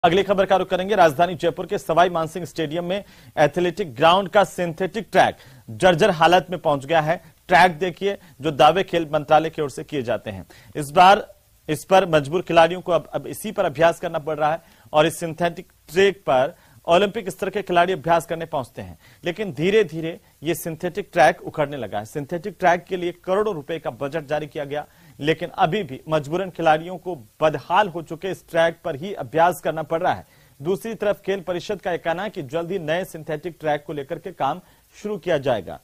अगली खबर का रुख करेंगे। राजधानी जयपुर के सवाई मानसिंह स्टेडियम में एथलेटिक ग्राउंड का सिंथेटिक ट्रैक जर्जर हालत में पहुंच गया है। ट्रैक देखिए जो दावे खेल मंत्रालय की ओर से किए जाते हैं। इस बार इस पर मजबूर खिलाड़ियों को अब इसी पर अभ्यास करना पड़ रहा है और इस सिंथेटिक ट्रैक पर ओलंपिक स्तर के खिलाड़ी अभ्यास करने पहुंचते हैं। लेकिन धीरे धीरे ये सिंथेटिक ट्रैक उखड़ने लगा है। सिंथेटिक ट्रैक के लिए करोड़ों रुपए का बजट जारी किया गया, लेकिन अभी भी मजबूरन खिलाड़ियों को बदहाल हो चुके इस ट्रैक पर ही अभ्यास करना पड़ रहा है। दूसरी तरफ खेल परिषद का यह कहना है कि जल्द ही नए सिंथेटिक ट्रैक को लेकर के काम शुरू किया जाएगा।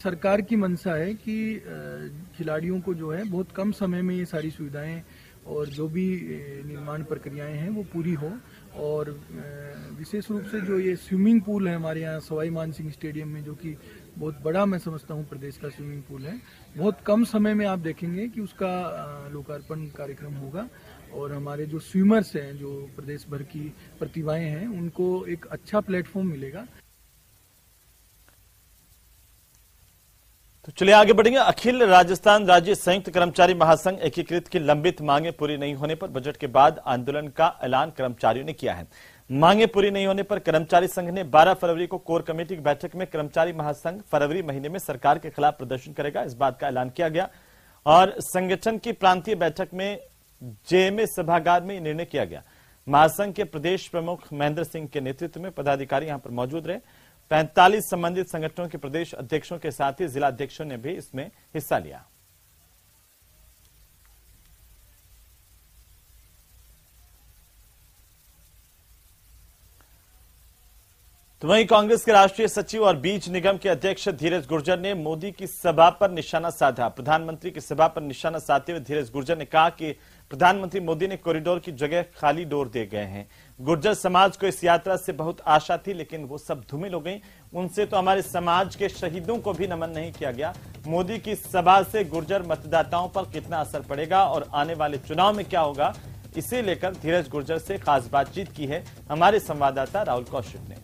सरकार की मंशा है कि खिलाड़ियों को जो है बहुत कम समय में ये सारी सुविधाएं और जो भी निर्माण प्रक्रियाएं हैं वो पूरी हो, और विशेष रूप से जो ये स्विमिंग पूल है हमारे यहाँ सवाई मानसिंह स्टेडियम में, जो कि बहुत बड़ा मैं समझता हूँ प्रदेश का स्विमिंग पूल है, बहुत कम समय में आप देखेंगे कि उसका लोकार्पण कार्यक्रम होगा और हमारे जो स्विमर्स हैं, जो प्रदेश भर की प्रतिभाएं हैं, उनको एक अच्छा प्लेटफॉर्म मिलेगा। तो चलिए आगे बढ़ेंगे। अखिल राजस्थान राज्य संयुक्त कर्मचारी महासंघ एकीकृत की लंबित मांगे पूरी नहीं होने पर बजट के बाद आंदोलन का ऐलान कर्मचारियों ने किया है। मांगे पूरी नहीं होने पर कर्मचारी संघ ने 12 फरवरी को कोर कमेटी की बैठक में कर्मचारी महासंघ फरवरी महीने में सरकार के खिलाफ प्रदर्शन करेगा, इस बात का ऐलान किया गया। और संगठन की प्रांतीय बैठक में जेएमए सभागार में निर्णय किया गया। महासंघ के प्रदेश प्रमुख महेंद्र सिंह के नेतृत्व में पदाधिकारी यहां पर मौजूद रहे। 45 संबंधित संगठनों के प्रदेश अध्यक्षों के साथ ही जिला अध्यक्षों ने भी इसमें हिस्सा लिया। तो वहीं कांग्रेस के राष्ट्रीय सचिव और बीज निगम के अध्यक्ष धीरज गुर्जर ने मोदी की सभा पर निशाना साधा। प्रधानमंत्री की सभा पर निशाना साधते हुए धीरज गुर्जर ने कहा कि प्रधानमंत्री मोदी ने कॉरिडोर की जगह खाली डोर दे गए हैं। गुर्जर समाज को इस यात्रा से बहुत आशा थी, लेकिन वो सब धूमिल हो गई। उनसे तो हमारे समाज के शहीदों को भी नमन नहीं किया गया। मोदी की सभा से गुर्जर मतदाताओं पर कितना असर पड़ेगा और आने वाले चुनाव में क्या होगा, इसे लेकर धीरज गुर्जर से खास बातचीत की है हमारे संवाददाता राहुल कौशिक ने।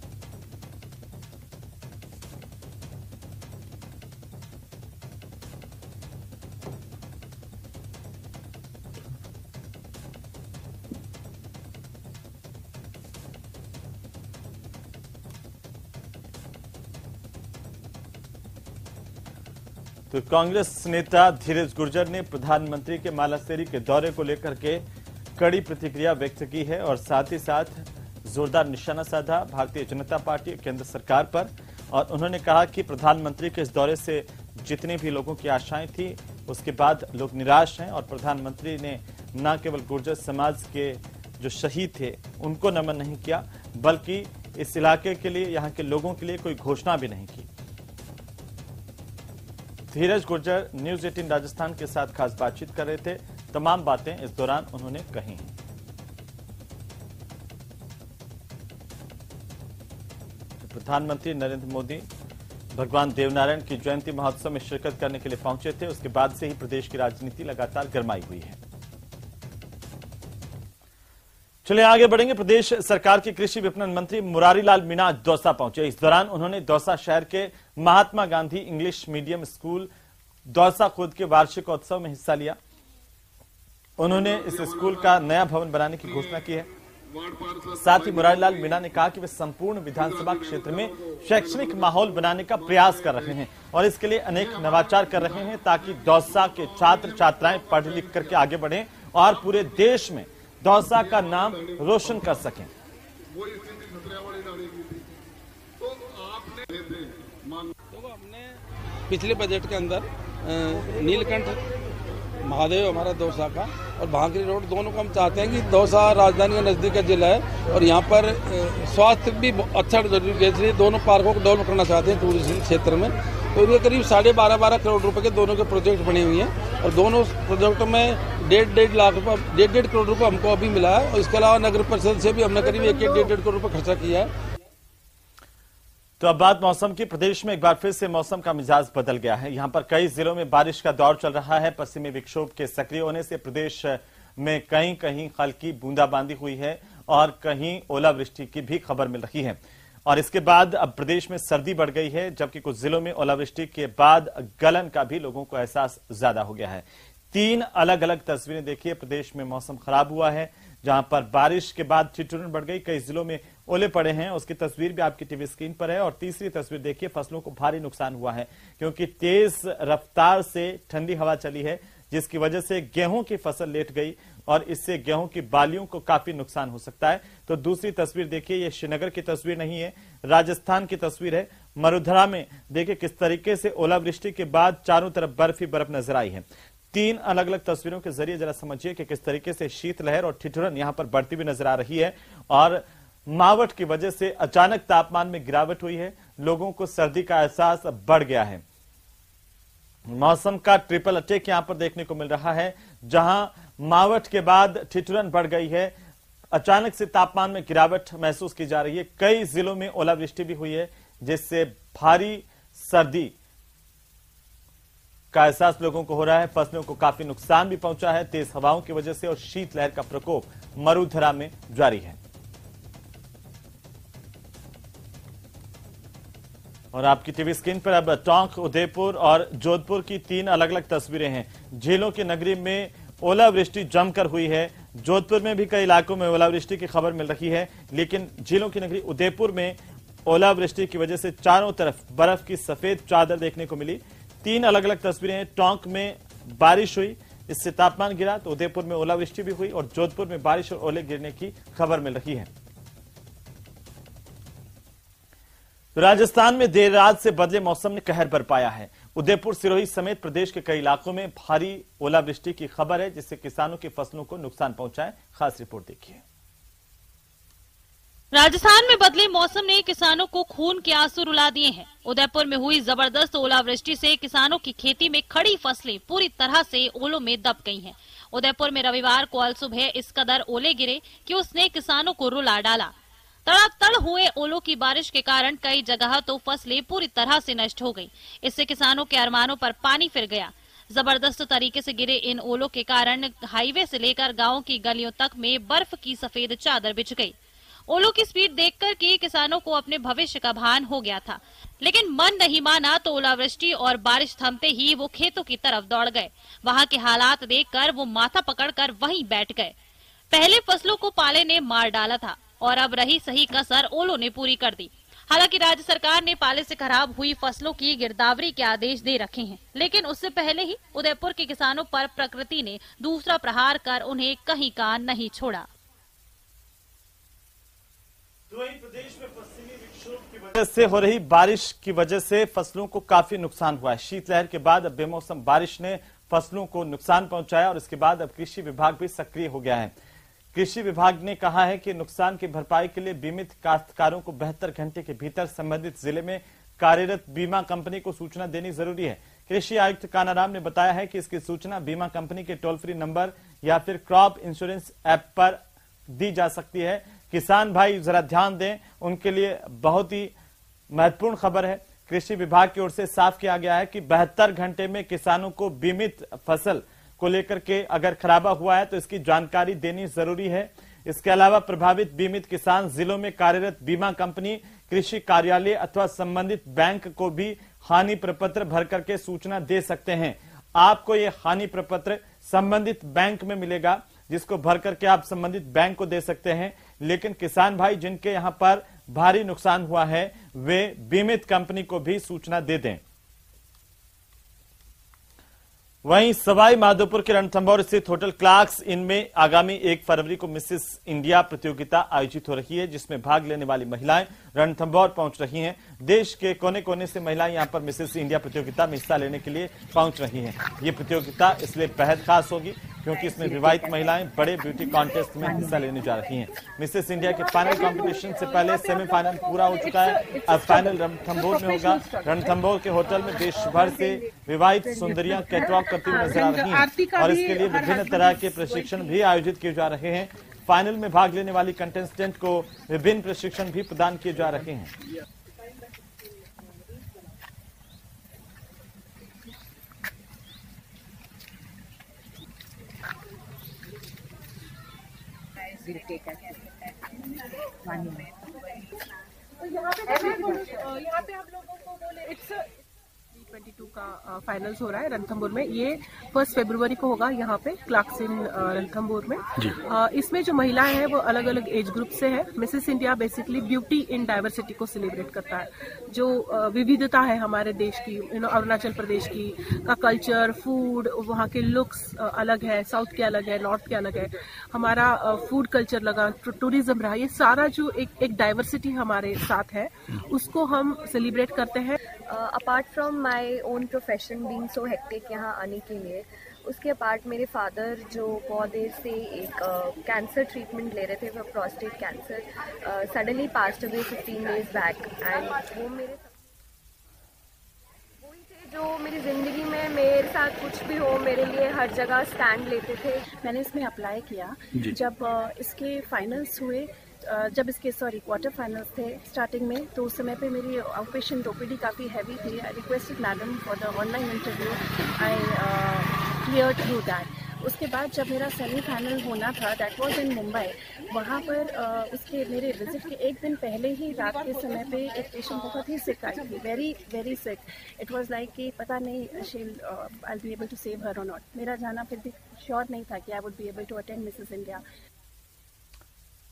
तो कांग्रेस नेता धीरज गुर्जर ने प्रधानमंत्री के मालासेरी के दौरे को लेकर के कड़ी प्रतिक्रिया व्यक्त की है और साथ ही साथ जोरदार निशाना साधा भारतीय जनता पार्टी केंद्र सरकार पर। और उन्होंने कहा कि प्रधानमंत्री के इस दौरे से जितनी भी लोगों की आशाएं थी उसके बाद लोग निराश हैं और प्रधानमंत्री ने न केवल गुर्जर समाज के जो शहीद थे उनको नमन नहीं किया, बल्कि इस इलाके के लिए, यहाँ के लोगों के लिए कोई घोषणा भी नहीं की। धीरज गुर्जर न्यूज 18 राजस्थान के साथ खास बातचीत कर रहे थे। तमाम बातें इस दौरान उन्होंने कही हैं। प्रधानमंत्री नरेंद्र मोदी भगवान देवनारायण की जयंती महोत्सव में शिरकत करने के लिए पहुंचे थे, उसके बाद से ही प्रदेश की राजनीति लगातार गरमाई हुई है। चलिए आगे बढ़ेंगे। प्रदेश सरकार के कृषि विपणन मंत्री मुरारी लाल मीणा आज दौसा पहुंचे। इस दौरान उन्होंने दौसा शहर के Mahatma Gandhi English medium school Dausa खुद के वार्षिकोत्सव में हिस्सा लिया। उन्होंने इस स्कूल का नया भवन बनाने की घोषणा की है। साथ ही मुरारी लाल मीणा ने कहा कि वे संपूर्ण विधानसभा क्षेत्र में शैक्षणिक माहौल बनाने का प्रयास कर रहे हैं और इसके लिए अनेक नवाचार कर रहे हैं ताकि दौसा के छात्र छात्राएं पढ़ लिख करके आगे बढ़ें और पूरे देश में दौसा का नाम रोशन कर सकें। हमने पिछले बजट के अंदर नीलकंठ महादेव हमारा दौसा का और भांकरी रोड दोनों को हम चाहते हैं कि दौसा राजधानी के नजदीक का जिला है और यहाँ पर स्वास्थ्य भी अच्छा जरूरी है, इसलिए दोनों पार्कों को डेवलप करना चाहते हैं टूरिज्म क्षेत्र में। तो ये करीब 12.5 करोड़ रुपए के दोनों के प्रोजेक्ट बने हुए हैं और दोनों प्रोजेक्टों में 1.5 लाख रुपए 1.5 करोड़ रुपए हमको अभी मिला है और इसके अलावा नगर परिषद से भी हमने करीब 1.5 करोड़ रुपए खर्चा किया है। तो अब बात मौसम की। प्रदेश में एक बार फिर से मौसम का मिजाज बदल गया है। यहां पर कई जिलों में बारिश का दौर चल रहा है। पश्चिमी विक्षोभ के सक्रिय होने से प्रदेश में कहीं कहीं हल्की बूंदाबांदी हुई है और कहीं ओलावृष्टि की भी खबर मिल रही है। और इसके बाद अब प्रदेश में सर्दी बढ़ गई है, जबकि कुछ जिलों में ओलावृष्टि के बाद गलन का भी लोगों को एहसास ज्यादा हो गया है। तीन अलग अलग तस्वीरें देखिए। प्रदेश में मौसम खराब हुआ है, जहां पर बारिश के बाद ठिठुरन बढ़ गई, कई जिलों में ओले पड़े हैं, उसकी तस्वीर भी आपकी टीवी स्क्रीन पर है। और तीसरी तस्वीर देखिए, फसलों को भारी नुकसान हुआ है क्योंकि तेज रफ्तार से ठंडी हवा चली है, जिसकी वजह से गेहूं की फसल लेट गई और इससे गेहूं की बालियों को काफी नुकसान हो सकता है। तो दूसरी तस्वीर देखिए, ये श्रीनगर की तस्वीर नहीं है, राजस्थान की तस्वीर है। मरुधरा में देखिए किस तरीके से ओलावृष्टि के बाद चारों तरफ बर्फ ही बर्फ नजर आई है। तीन अलग अलग तस्वीरों के जरिए जरा समझिए कि किस तरीके से शीतलहर और ठिठुरन यहां पर बढ़ती हुई नजर आ रही है और मावठ की वजह से अचानक तापमान में गिरावट हुई है, लोगों को सर्दी का एहसास बढ़ गया है। मौसम का ट्रिपल अटैक यहां पर देखने को मिल रहा है, जहां मावठ के बाद ठिठुरन बढ़ गई है, अचानक से तापमान में गिरावट महसूस की जा रही है। कई जिलों में ओलावृष्टि भी हुई है, जिससे भारी सर्दी का एहसास लोगों को हो रहा है। फसलों को काफी नुकसान भी पहुंचा है तेज हवाओं की वजह से, और शीतलहर का प्रकोप मरुधरा में जारी है। और आपकी टीवी स्क्रीन पर अब टोंक, उदयपुर और जोधपुर की तीन अलग अलग तस्वीरें हैं। झीलों की नगरी में ओलावृष्टि जमकर हुई है। जोधपुर में भी कई इलाकों में ओलावृष्टि की खबर मिल रही है, लेकिन झीलों की नगरी उदयपुर में ओलावृष्टि की वजह से चारों तरफ बर्फ की सफेद चादर देखने को मिली। तीन अलग अलग तस्वीरें हैं। टोंक में बारिश हुई, इससे तापमान गिरा, तो उदयपुर में ओलावृष्टि भी हुई और जोधपुर में बारिश और ओले गिरने की खबर मिल रही है। राजस्थान में देर रात से बदले मौसम ने कहर बरपाया है। उदयपुर, सिरोही समेत प्रदेश के कई इलाकों में भारी ओलावृष्टि की खबर है, जिससे किसानों की फसलों को नुकसान पहुंचा है। खास रिपोर्ट देखिए। राजस्थान में बदले मौसम ने किसानों को खून के आंसू रुला दिए हैं। उदयपुर में हुई जबरदस्त ओलावृष्टि से किसानों की खेती में खड़ी फसलें पूरी तरह से ओलों में दब गई हैं। उदयपुर में रविवार को अल सुबह इस कदर ओले गिरे कि उसने किसानों को रुला डाला। तड़ातड़ हुए ओलों की बारिश के कारण कई जगह तो फसलें पूरी तरह से नष्ट हो गई। इससे किसानों के अरमानों पर पानी फिर गया। जबरदस्त तरीके से गिरे इन ओलों के कारण हाईवे से लेकर गाँव की गलियों तक में बर्फ की सफेद चादर बिछ गई। ओलों की स्पीड देखकर के किसानों को अपने भविष्य का भान हो गया था, लेकिन मन नहीं माना तो ओलावृष्टि और बारिश थमते ही वो खेतों की तरफ दौड़ गए। वहां के हालात देखकर वो माथा पकड़कर वहीं बैठ गए। पहले फसलों को पाले ने मार डाला था और अब रही सही कसर ओलों ने पूरी कर दी। हालांकि राज्य सरकार ने पाले से खराब हुई फसलों की गिरदावरी के आदेश दे रखे हैं, लेकिन उससे पहले ही उदयपुर के किसानों पर प्रकृति ने दूसरा प्रहार कर उन्हें कहीं का नहीं छोड़ा। प्रदेश में पश्चिमी विक्षोभ की वजह से हो रही बारिश की वजह से फसलों को काफी नुकसान हुआ है। शीतलहर के बाद अब बेमौसम बारिश ने फसलों को नुकसान पहुंचाया और इसके बाद अब कृषि विभाग भी सक्रिय हो गया है। कृषि विभाग ने कहा है कि नुकसान की भरपाई के लिए बीमित काश्तकारों को 72 घंटे के भीतर संबंधित जिले में कार्यरत बीमा कंपनी को सूचना देनी जरूरी है। कृषि आयुक्त कानाराम ने बताया है कि इसकी सूचना बीमा कंपनी के टोल फ्री नंबर या फिर क्रॉप इंश्योरेंस ऐप पर दी जा सकती है। किसान भाई जरा ध्यान दें, उनके लिए बहुत ही महत्वपूर्ण खबर है। कृषि विभाग की ओर से साफ किया गया है कि 72 घंटे में किसानों को बीमित फसल को लेकर के अगर खराबा हुआ है तो इसकी जानकारी देनी जरूरी है। इसके अलावा प्रभावित बीमित किसान जिलों में कार्यरत बीमा कंपनी, कृषि कार्यालय अथवा संबंधित बैंक को भी हानि प्रपत्र भर करके सूचना दे सकते हैं। आपको ये हानि प्रपत्र संबंधित बैंक में मिलेगा, जिसको भर करके आप संबंधित बैंक को दे सकते हैं। लेकिन किसान भाई जिनके यहां पर भारी नुकसान हुआ है, वे बीमित कंपनी को भी सूचना दे दें। वहीं सवाई माधोपुर के रणथंभौर स्थित होटल क्लार्क्स इन में आगामी 1 फरवरी को मिसेस इंडिया प्रतियोगिता आयोजित हो रही है, जिसमें भाग लेने वाली महिलाएं रणथंभौर पहुंच रही हैं। देश के कोने कोने से महिलाएं यहां पर मिसेस इंडिया प्रतियोगिता में हिस्सा लेने के लिए पहुंच रही हैं। ये प्रतियोगिता इसलिए बेहद खास होगी क्योंकि इसमें विवाहित महिलाएं बड़े ब्यूटी कॉन्टेस्ट में हिस्सा लेने जा रही हैं। मिसेस इंडिया के फाइनल कंपटीशन से पहले सेमीफाइनल पूरा हो चुका है। अब फाइनल रणथंभौर में होगा। रणथंभौर के होटल में देश भर से विवाहित सुंदरियां कैटवॉक करती हुई नजर आ रही हैं और इसके लिए विभिन्न तरह के प्रशिक्षण भी आयोजित किए जा रहे हैं। फाइनल में भाग लेने वाली कंटेस्टेंट को विभिन्न प्रशिक्षण भी प्रदान किए जा रहे हैं। तो यहाँ पे आप लोगों को बोले 2022 का फाइनल्स हो रहा है रणथंभौर में। ये 1 फरवरी को होगा यहाँ पे क्लार्कसन रणथंभौर में। इसमें जो महिलाएं हैं वो अलग अलग एज ग्रुप से है। Mrs India basically beauty in diversity को सेलिब्रेट करता है। जो विविधता है हमारे देश की, अरुणाचल प्रदेश की का कल्चर, फूड, वहाँ के लुक्स अलग है, साउथ के अलग है, नॉर्थ के अलग है, हमारा फूड कल्चर लगा, टूरिज्म रहा, ये सारा जो एक डाइवर्सिटी हमारे साथ है उसको हम सेलिब्रेट करते हैं। Apart from my own profession being so hectic यहाँ आने के लिए, उसके अपार्ट मेरे फादर जो बहुत देर से एक कैंसर ट्रीटमेंट ले रहे थे for prostate cancer, suddenly passed away 15 days back. And वो मेरे वही थे जो मेरी ज़िंदगी में मेरे साथ कुछ भी हो मेरे लिए हर जगह स्टैंड लेते थे। मैंने इसमें अप्लाई किया जब इसके फाइनल्स हुए, जब इसके क्वार्टर फाइनल्स थे स्टार्टिंग में, तो उस समय पे मेरी आउटपेशेंट ओपीडी काफ़ी हैवी थी। I requested madam for the online interview, I clear through that. उसके बाद जब मेरा सेमीफाइनल होना था, दैट वाज इन मुंबई, वहाँ पर उसके मेरे विजिट के एक दिन पहले ही रात के समय पे एक पेशेंट बहुत ही सिक आई थी, very very sick. It was like कि पता नहीं I will be able to save her और नॉट। मेरा जाना फिर भी श्योर नहीं था कि I would be able to attend Mrs India.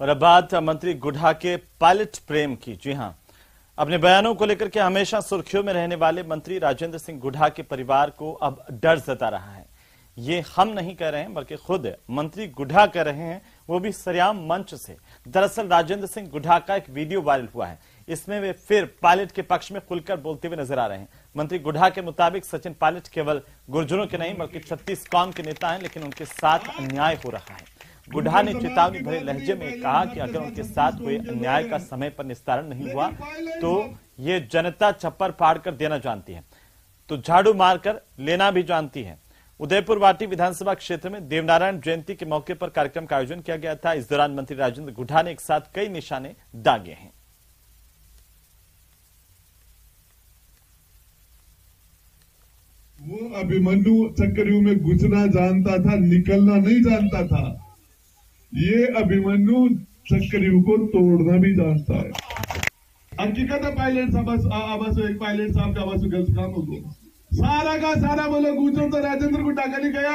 और अब बात मंत्री गुढ़ा के पायलट प्रेम की। जी हां, अपने बयानों को लेकर के हमेशा सुर्खियों में रहने वाले मंत्री राजेंद्र सिंह गुढ़ा के परिवार को अब डर सता रहा है। ये हम नहीं कह रहे हैं बल्कि खुद मंत्री गुढ़ा कह रहे हैं, वो भी सरेआम मंच से। दरअसल राजेंद्र सिंह गुढ़ा का एक वीडियो वायरल हुआ है, इसमें वे फिर पायलट के पक्ष में खुलकर बोलते हुए नजर आ रहे हैं। मंत्री गुढ़ा के मुताबिक सचिन पायलट केवल गुर्जरों के नहीं बल्कि 36 कौम के नेता हैं, लेकिन उनके साथ अन्याय हो रहा है। गुढ़ा ने चेतावनी भरे लहजे में कहा कि अगर उनके साथ हुए अन्याय का समय पर निस्तारण नहीं हुआ तो ये जनता छप्पर फाड़ कर देना जानती है, तो झाड़ू मारकर लेना भी जानती है। उदयपुर वाटी विधानसभा क्षेत्र में देवनारायण जयंती के मौके पर कार्यक्रम का आयोजन किया गया था। इस दौरान मंत्री राजेंद्र गुढ़ा ने एक साथ कई निशाने दागे हैं। वो अभिमन्यु चक्रव्यूह में घुसना जानता था, निकलना नहीं जानता था। ये अभिमन्यु चक्रव्यूह को तोड़ना भी जानता है। हकीकत है पायलट साहब, एक पायलट साहब का आवाज गलत काम हो गया। सारा का सारा बोलो गुजरो तो राजेंद्र गुढ़ा का नहीं गया,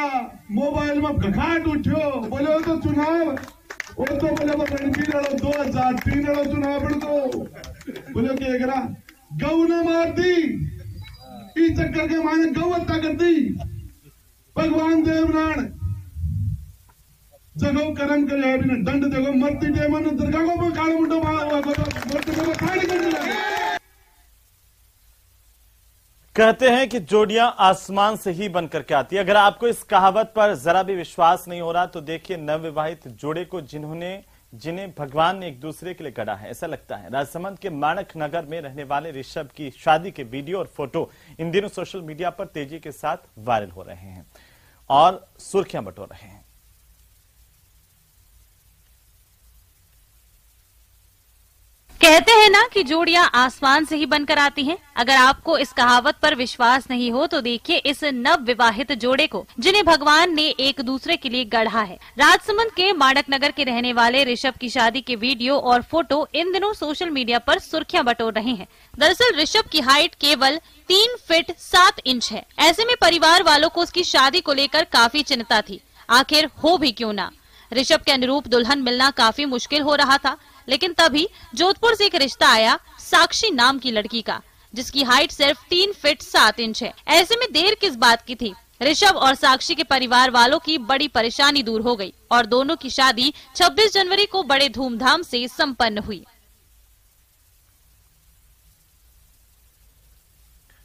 मोबाइल में घखाट उठो, बोलो तो चुनाव वो तो बोले रणबीर 2003 चुनाव बोलो कि एक गऊ ने मार दी, इस चक्कर के माने गऊ हत्या कर दी। भगवान देवनारायण जगो कर्म करे दंड जगो मरती दे मन दुर्गा को काल मुंडो कहते हैं कि जोड़ियां आसमान से ही बनकर के आती है। अगर आपको इस कहावत पर जरा भी विश्वास नहीं हो रहा तो देखिए नवविवाहित जोड़े को जिन्हें भगवान ने एक दूसरे के लिए गढ़ा है। ऐसा लगता है राजसमंद के माणक नगर में रहने वाले ऋषभ की शादी के वीडियो और फोटो इन दिनों सोशल मीडिया पर तेजी के साथ वायरल हो रहे हैं और सुर्खियां बटोर रहे हैं। कहते हैं ना कि जोड़ियां आसमान से ही बनकर आती हैं। अगर आपको इस कहावत पर विश्वास नहीं हो तो देखिए इस नव विवाहित जोड़े को जिन्हें भगवान ने एक दूसरे के लिए गढ़ा है। राजसमंद के माणक नगर के रहने वाले ऋषभ की शादी के वीडियो और फोटो इन दिनों सोशल मीडिया पर सुर्खियां बटोर रहे हैं। दरअसल ऋषभ की हाइट केवल 3 फीट 7 इंच है। ऐसे में परिवार वालों को उसकी शादी को लेकर काफी चिंता थी, आखिर हो भी क्यों ना। ऋषभ के अनुरूप दुल्हन मिलना काफी मुश्किल हो रहा था, लेकिन तभी जोधपुर से एक रिश्ता आया साक्षी नाम की लड़की का, जिसकी हाइट सिर्फ 3 फीट 7 इंच है। ऐसे में देर किस बात की थी। ऋषभ और साक्षी के परिवार वालों की बड़ी परेशानी दूर हो गई और दोनों की शादी 26 जनवरी को बड़े धूमधाम से संपन्न हुई।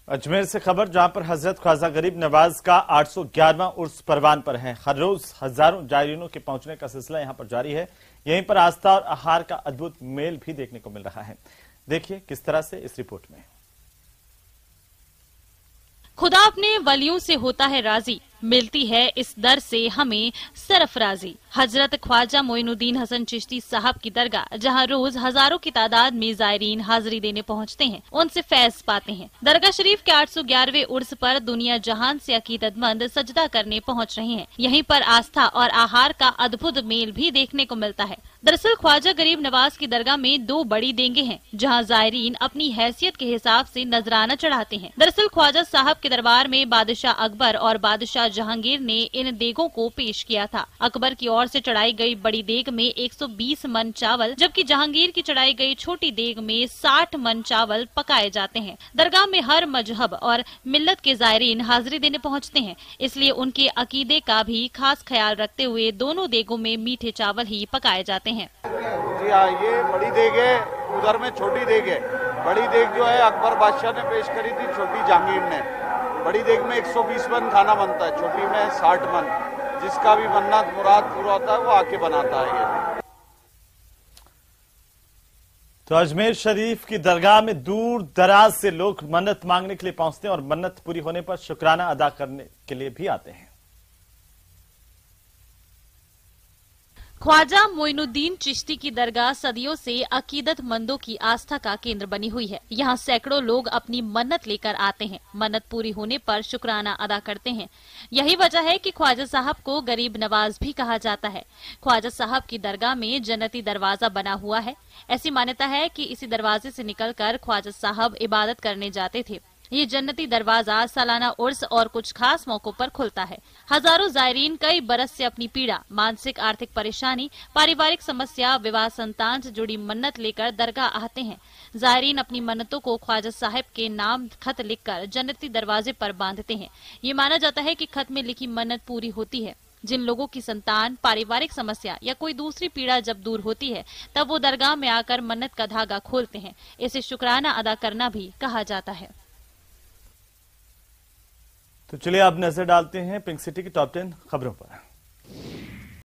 अजमेर से खबर, जहां पर हजरत ख्वाजा गरीब नवाज का 811वां उर्स परवान पर है। हर रोज हजारों जायरीनों के पहुंचने का सिलसिला यहां पर जारी है। यहीं पर आस्था और आहार का अद्भुत मेल भी देखने को मिल रहा है। देखिए किस तरह से इस रिपोर्ट में। खुदा अपने वलियों से होता है राजी, मिलती है इस दर से हमें सरफराजी। हजरत ख्वाजा मोइनुद्दीन हसन चिश्ती साहब की दरगाह, जहां रोज हजारों की तादाद में जायरीन हाजिरी देने पहुंचते हैं, उनसे फैज पाते हैं। दरगाह शरीफ के 811वें उर्स पर दुनिया जहान से अकीदतमंद सजदा करने पहुंच रहे हैं। यहीं पर आस्था और आहार का अद्भुत मेल भी देखने को मिलता है। दरअसल ख्वाजा गरीब नवाज की दरगाह में 2 बड़ी देंगे हैं, जहां जायरीन अपनी हैसियत के हिसाब से नजराना चढ़ाते हैं। दरअसल ख्वाजा साहब के दरबार में बादशाह अकबर और बादशाह जहांगीर ने इन देगों को पेश किया था। अकबर की ओर से चढ़ाई गई बड़ी देग में 120 मन चावल, जबकि जहांगीर की चढ़ाई गई छोटी देग में 60 मन चावल पकाए जाते हैं। दरगाह में हर मजहब और मिल्लत के जायरीन हाजिरी देने पहुँचते हैं, इसलिए उनके अकीदे का भी खास ख्याल रखते हुए दोनों देगों में मीठे चावल ही पकाए जाते हैं। जी हाँ, ये बड़ी देग है, उधर में छोटी देग है। बड़ी देग जो है अकबर बादशाह ने पेश करी थी, छोटी जहांगीर ने। बड़ी देग में 120 मन खाना बनता है, छोटी में 60 मन। जिसका भी मन्नत मुराद पूरा होता है वो आके बनाता है। ये तो अजमेर शरीफ की दरगाह में दूर दराज से लोग मन्नत मांगने के लिए पहुंचते हैं और मन्नत पूरी होने पर शुक्राना अदा करने के लिए भी आते हैं। ख्वाजा मोइनुद्दीन चिश्ती की दरगाह सदियों से अकीदतमंदों की आस्था का केंद्र बनी हुई है। यहाँ सैकड़ों लोग अपनी मन्नत लेकर आते हैं। मन्नत पूरी होने पर शुक्राना अदा करते हैं। यही वजह है कि ख्वाजा साहब को गरीब नवाज भी कहा जाता है। ख्वाजा साहब की दरगाह में जन्नती दरवाजा बना हुआ है। ऐसी मान्यता है कि इसी दरवाजे से निकलकर ख्वाजा साहब इबादत करने जाते थे। ये जन्नती दरवाजा सालाना उर्स और कुछ खास मौकों पर खुलता है। हजारों जायरीन कई बरस से अपनी पीड़ा, मानसिक आर्थिक परेशानी, पारिवारिक समस्या, विवाह, संतान से जुड़ी मन्नत लेकर दरगाह आते हैं। जायरीन अपनी मन्नतों को ख्वाजा साहब के नाम खत लिखकर जन्नती दरवाजे पर बांधते हैं। ये माना जाता है कि खत में लिखी मन्नत पूरी होती है। जिन लोगों की संतान, पारिवारिक समस्या या कोई दूसरी पीड़ा जब दूर होती है, तब वो दरगाह में आकर मन्नत का धागा खोलते हैं। इसे शुक्राना अदा करना भी कहा जाता है। तो चलिए अब नजर डालते हैं पिंक सिटी की टॉप 10 खबरों पर।